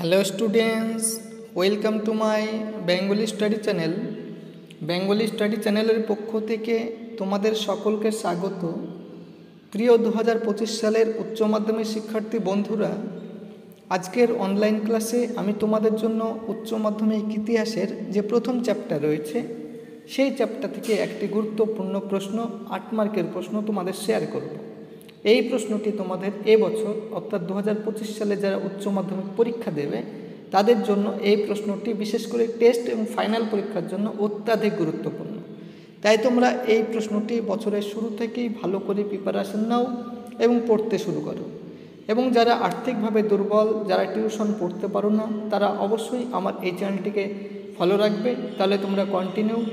Hello students, welcome to my Bengali study channel. Bengali study চ্যানেলের পক্ষ থেকে তোমাদের সকলকে স্বাগত। প্রিয় 2025 সালের উচ্চ মাধ্যমিক শিক্ষার্থী বন্ধুরা, আজকের অনলাইন ক্লাসে আমি তোমাদের জন্য উচ্চ মাধ্যমিক ইতিহাসের যে প্রথম চ্যাপ্টার রয়েছে সেই চ্যাপ্টার থেকে একটি গুরুত্বপূর্ণ প্রশ্ন, 8 মার্কের প্রশ্ন তোমাদের শেয়ার করব। এই প্রশ্নটি তোমাদের এবছর অর্থাৎ 2025 সালে যারা উচ্চ মাধ্যমিক পরীক্ষা দেবে তাদের জন্য এই প্রশ্নটি বিশেষ করে টেস্ট এবং ফাইনাল পরীক্ষার জন্য অত্যাধিক গুরুত্বপূর্ণ। তাই তোমরা এই প্রশ্নটি বছরের শুরু থেকেই ভালো করে প্রিপারেশন নাও এবং পড়তে শুরু করো। এবং যারা আর্থিকভাবে দুর্বল, যারা টিউশন পড়তে পারো না, তারা অবশ্যই আমার এই চ্যানেলটিকে ফলো রাখবে, তাহলে তোমরা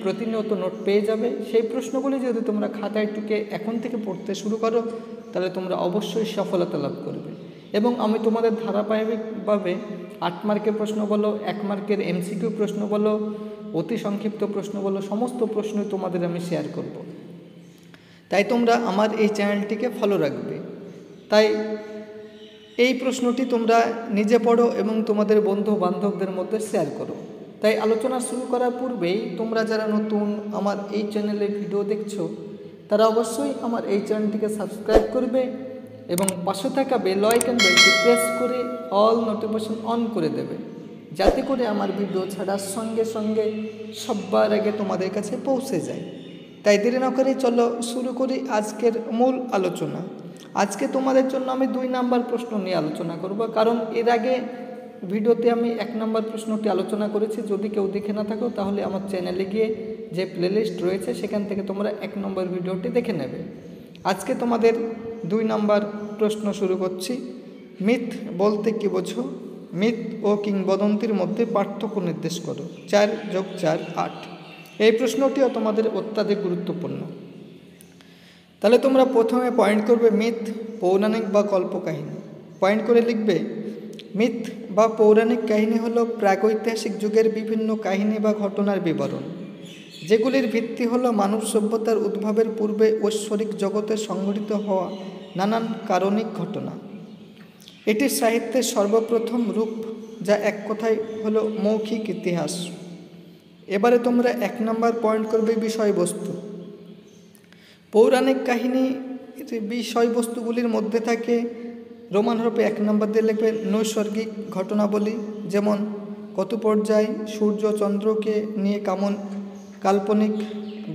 প্রতিনিয়ত নোট পেয়ে যাবে। সেই প্রশ্নগুলি যদি তোমরা খাতায় টুকে এখন থেকে পড়তে শুরু করো তাহলে তোমরা অবশ্যই সফলতা লাভ করবে। এবং আমি তোমাদের ধারাবাহিকভাবে 8 মার্কের প্রশ্ন বলো, 1 মার্কের এমসিকিউ প্রশ্ন বলো, অতি সংক্ষিপ্ত প্রশ্ন বলো, সমস্ত প্রশ্নই তোমাদের আমি শেয়ার করব। তাই তোমরা আমার এই চ্যানেলটিকে ফলো রাখবে। তাই এই প্রশ্নটি তোমরা নিজে পড়ো এবং তোমাদের বন্ধু বান্ধবদের মধ্যে শেয়ার করো। তাই আলোচনা শুরু করার পূর্বেই তোমরা যারা নতুন আমার এই চ্যানেলে ভিডিও দেখছো তারা অবশ্যই আমার এই চ্যানেলটিকে সাবস্ক্রাইব করবে এবং পাশে থাকা বেল আইকন বেলটি প্রেস করে অল নোটিফিকেশন অন করে দেবে, যাতে করে আমার ভিডিও ছাড়ার সঙ্গে সঙ্গে সবার আগে তোমাদের কাছে পৌঁছে যায়। তাই দেরি না করে চলো শুরু করি আজকের মূল আলোচনা। আজকে তোমাদের জন্য আমি 2 নাম্বার প্রশ্ন নিয়ে আলোচনা করব, কারণ এর আগে ভিডিওতে আমি 1 নাম্বার প্রশ্নটি আলোচনা করেছি। যদি কেউ দেখে না থাকো তাহলে আমার চ্যানেলে গিয়ে যে প্লেলিস্ট রয়েছে সেখান থেকে তোমরা 1 নম্বর ভিডিওটি দেখে নেবে। আজকে তোমাদের 2 নাম্বার প্রশ্ন শুরু করছি। মিথ বলতে কী বোঝো? মিথ ও কিংবদন্তির মধ্যে পার্থক্য নির্দেশ করো। 4 + 4 = 8। এই প্রশ্নটিও তোমাদের অত্যাধিক গুরুত্বপূর্ণ। তাহলে তোমরা প্রথমে পয়েন্ট করবে মিথ, পৌরাণিক বা কল্পকাহিনী। পয়েন্ট করে লিখবে মিথ বা পৌরাণিক কাহিনী হলো প্রাগৈতিহাসিক যুগের বিভিন্ন কাহিনী বা ঘটনার বিবরণ, যেগুলির ভিত্তি হলো মানব সভ্যতার উদ্ভবের পূর্বে ঐশ্বরিক জগতে সংঘটিত হওয়া নানান কারণিক ঘটনা। এটি সাহিত্যের সর্বপ্রথম রূপ, যা এক কথায় হলো মৌখিক ইতিহাস। এবারে তোমরা 1 নাম্বার পয়েন্ট করবে বিষয়বস্তু। পৌরাণিক কাহিনী বিষয়বস্তুগুলির মধ্যে থাকে রোমান হরফে 1 নম্বর দিয়ে লিখবে নৈসর্গিক ঘটনাবলী, যেমন কতুপর্যায়, সূর্য চন্দ্রকে নিয়ে কাল্পনিক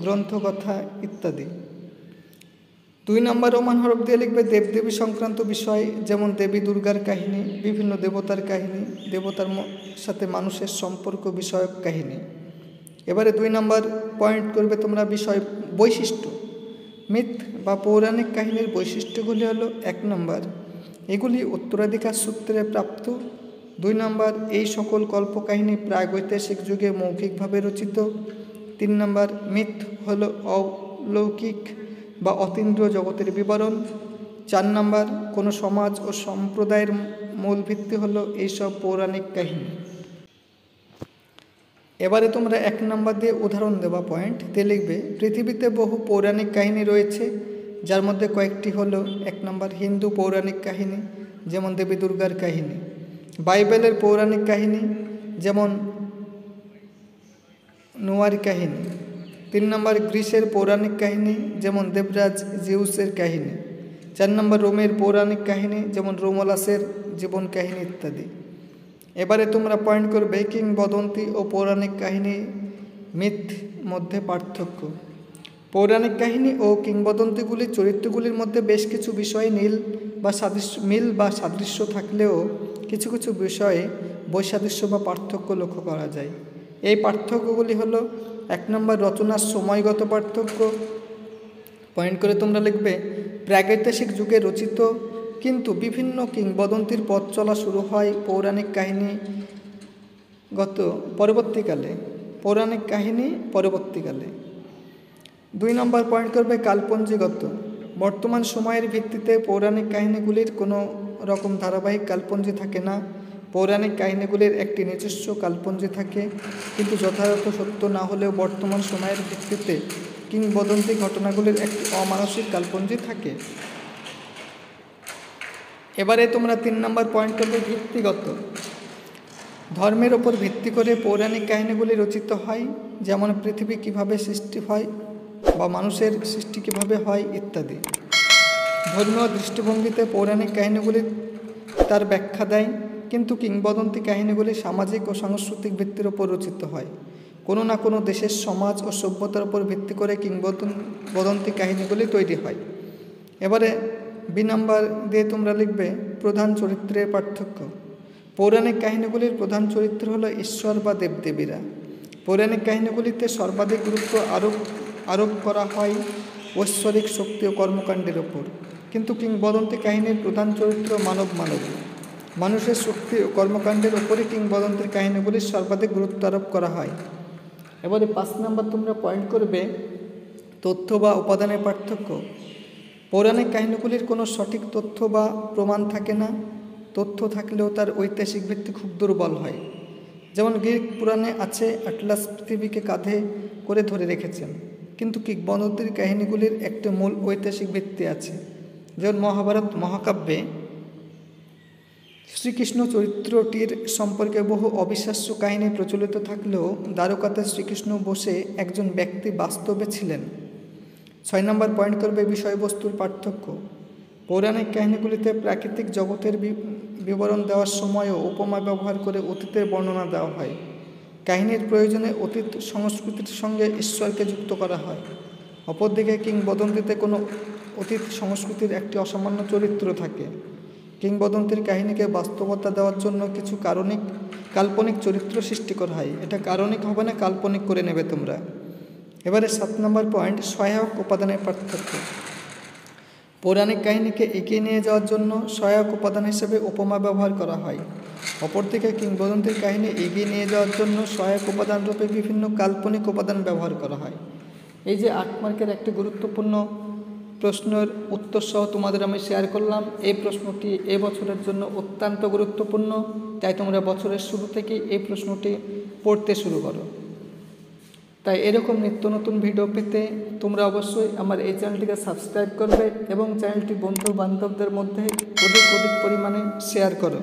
গ্রন্থকথা ইত্যাদি। 2 নম্বর রোমান হরফ দিয়ে লিখবে দেবদেবী সংক্রান্ত বিষয়, যেমন দেবী দুর্গার কাহিনী, বিভিন্ন দেবতার কাহিনী, দেবতার সাথে মানুষের সম্পর্ক বিষয়ক কাহিনী। এবারে 2 নম্বর পয়েন্ট করবে তোমরা বিষয় বৈশিষ্ট্য। মিথ বা পৌরাণিক কাহিনীর বৈশিষ্ট্যগুলি হলো 1 নম্বর, এগুলি উত্তরাধিকার সূত্রে প্রাপ্ত। 2 নম্বর, এই সকল কল্পকাহিনী প্রাগৈতিহাসিক যুগে মৌখিকভাবে রচিত। 3 নম্বর, মিথ হলো অলৌকিক বা অতীন্দ্রিয় জগতের বিবরণ। 4 নম্বর, কোনো সমাজ ও সম্প্রদায়ের মূল ভিত্তি হলো এইসব পৌরাণিক কাহিনী। এবারে তোমরা 1 নম্বর দিয়ে উদাহরণ দেওয়া পয়েন্ট দিয়ে লিখবে পৃথিবীতে বহু পৌরাণিক কাহিনী রয়েছে, যার মধ্যে কয়েকটি হলো 1 নম্বর হিন্দু পৌরাণিক কাহিনী, যেমন দেবী দুর্গার কাহিনী। বাইবেলের পৌরাণিক কাহিনী, যেমন নোয়ার কাহিনী। 3 নম্বর গ্রিসের পৌরাণিক কাহিনী, যেমন দেবরাজ জিউসের কাহিনী। 4 নম্বর রোমের পৌরাণিক কাহিনী, যেমন রোমলাসের জীবন কাহিনী ইত্যাদি। এবারে তোমরা পয়েন্ট করবে কিংবদন্তি ও পৌরাণিক কাহিনী মিথ মধ্যে পার্থক্য। পৌরাণিক কাহিনী ও কিংবদন্তিগুলির চরিত্রগুলির মধ্যে বেশ কিছু বিষয়ে মিল বা সাদৃশ্য থাকলেও কিছু কিছু বিষয়ে বৈসাদৃশ্য বা পার্থক্য লক্ষ্য করা যায়। এই পার্থক্যগুলি হলো 1 নম্বর রচনার সময়গত পার্থক্য। পয়েন্ট করে তোমরা লিখবে প্রাগৈতিহাসিক যুগে রচিত, কিন্তু বিভিন্ন কিংবদন্তির পথ চলা শুরু হয় পৌরাণিক কাহিনী পরবর্তীকালে। 2 নম্বর পয়েন্ট করবে কালপঞ্জিগত। বর্তমান সময়ের ভিত্তিতে পৌরাণিক কাহিনীগুলির কোনো রকম ধারাবাহিক কালপঞ্জি থাকে না। পৌরাণিক কাহিনীগুলির একটি নিজস্ব কালপঞ্জি থাকে, কিন্তু যথাযথ সত্য না হলেও বর্তমান সময়ের ভিত্তিতে কিংবদন্তি ঘটনাগুলির একটি অমানসিক কালপঞ্জি থাকে। এবারে তোমরা 3 নম্বর পয়েন্ট করবে ভিত্তিগত। ধর্মের ওপর ভিত্তি করে পৌরাণিক কাহিনীগুলি রচিত হয়, যেমন পৃথিবী কিভাবে সৃষ্টি হয় বা মানুষের সৃষ্টি কিভাবে হয় ইত্যাদি। ধর্মীয় দৃষ্টিভঙ্গিতে পৌরাণিক কাহিনীগুলি তার ব্যাখ্যা দেয়, কিন্তু কিংবদন্তি কাহিনীগুলি সামাজিক ও সাংস্কৃতিক ভিত্তির ওপর রচিত হয়। কোনো না কোনো দেশের সমাজ ও সভ্যতার উপর ভিত্তি করে কিংবদন্তি কাহিনীগুলি তৈরি হয়। এবারে বি নাম্বার দিয়ে তোমরা লিখবে প্রধান চরিত্রের পার্থক্য। পৌরাণিক কাহিনীগুলির প্রধান চরিত্র হলো ঈশ্বর বা দেবদেবীরা। পৌরাণিক কাহিনীগুলিতে সর্বাধিক গুরুত্ব আরোপ করা হয় ঐশ্বরিক শক্তি ও কর্মকাণ্ডের ওপর, কিন্তু কিংবদন্তি কাহিনীর প্রধান চরিত্র মানবী। মানুষের শক্তি ও কর্মকাণ্ডের ওপরই কিংবদন্তির কাহিনীগুলির সর্বাধিক গুরুত্ব আরোপ করা হয়। এবারে 5 নাম্বার তোমরা পয়েন্ট করবে তথ্য বা উপাদানের পার্থক্য। পৌরাণিক কাহিনীগুলির কোনো সঠিক তথ্য বা প্রমাণ থাকে না। তথ্য থাকলেও তার ঐতিহাসিক ভিত্তি খুব দুর্বল হয়। যেমন গ্রিক পুরাণে আছে অ্যাটলাস পৃথিবীকে কাঁধে করে ধরে রেখেছেন, কিন্তু কিংবদন্তির কাহিনীগুলির একটা মূল ঐতিহাসিক ভিত্তি আছে। যেমন মহাভারত মহাকাব্যে শ্রীকৃষ্ণ চরিত্রটির সম্পর্কে বহু অবিশ্বাস্য কাহিনী প্রচলিত থাকলেও দ্বারকাতে শ্রীকৃষ্ণ বসে একজন ব্যক্তি বাস্তবে ছিলেন। 6 নম্বর পয়েন্ট করবে বিষয়বস্তুর পার্থক্য। পৌরাণিক কাহিনীগুলিতে প্রাকৃতিক জগতের বিবরণ দেওয়ার সময়ও উপমা ব্যবহার করে অতীতের বর্ণনা দেওয়া হয়। কাহিনীর প্রয়োজনে অতীত সংস্কৃতির সঙ্গে ঈশ্বরকে যুক্ত করা হয়। অপরদিকে কিংবদন্তিতে কোনো অতীত সংস্কৃতির একটি অসামান্য চরিত্র থাকে। কিংবদন্তির কাহিনীকে বাস্তবতা দেওয়ার জন্য কিছু কাল্পনিক চরিত্র সৃষ্টি করা হয়। এটা কারণিক হবে না, কাল্পনিক করে নেবে তোমরা। এবারে 7 নম্বর পয়েন্ট সহায়ক উপাদানের পার্থক্য। পৌরাণিক কাহিনীকে এগিয়ে নিয়ে যাওয়ার জন্য সহায়ক উপাদান হিসেবে উপমা ব্যবহার করা হয়। অপরদিকে কিংবদন্তির কাহিনী এগিয়ে নিয়ে যাওয়ার জন্য সহায়ক উপাদান রূপে বিভিন্ন কাল্পনিক উপাদান ব্যবহার করা হয়। এই যে 8 মার্কের একটি গুরুত্বপূর্ণ প্রশ্নের উত্তর সহ তোমাদের আমি শেয়ার করলাম। এই প্রশ্নটি এ বছরের জন্য অত্যন্ত গুরুত্বপূর্ণ, তাই তোমরা বছরের শুরু থেকে এই প্রশ্নটি পড়তে শুরু করো। তাই এরকম নিত্য নতুন ভিডিও পেতে তোমরা অবশ্যই আমার এই চ্যানেলটিকে সাবস্ক্রাইব করবে এবং চ্যানেলটি বন্ধু বান্ধবদের মধ্যে অধিক পরিমাণে শেয়ার করো।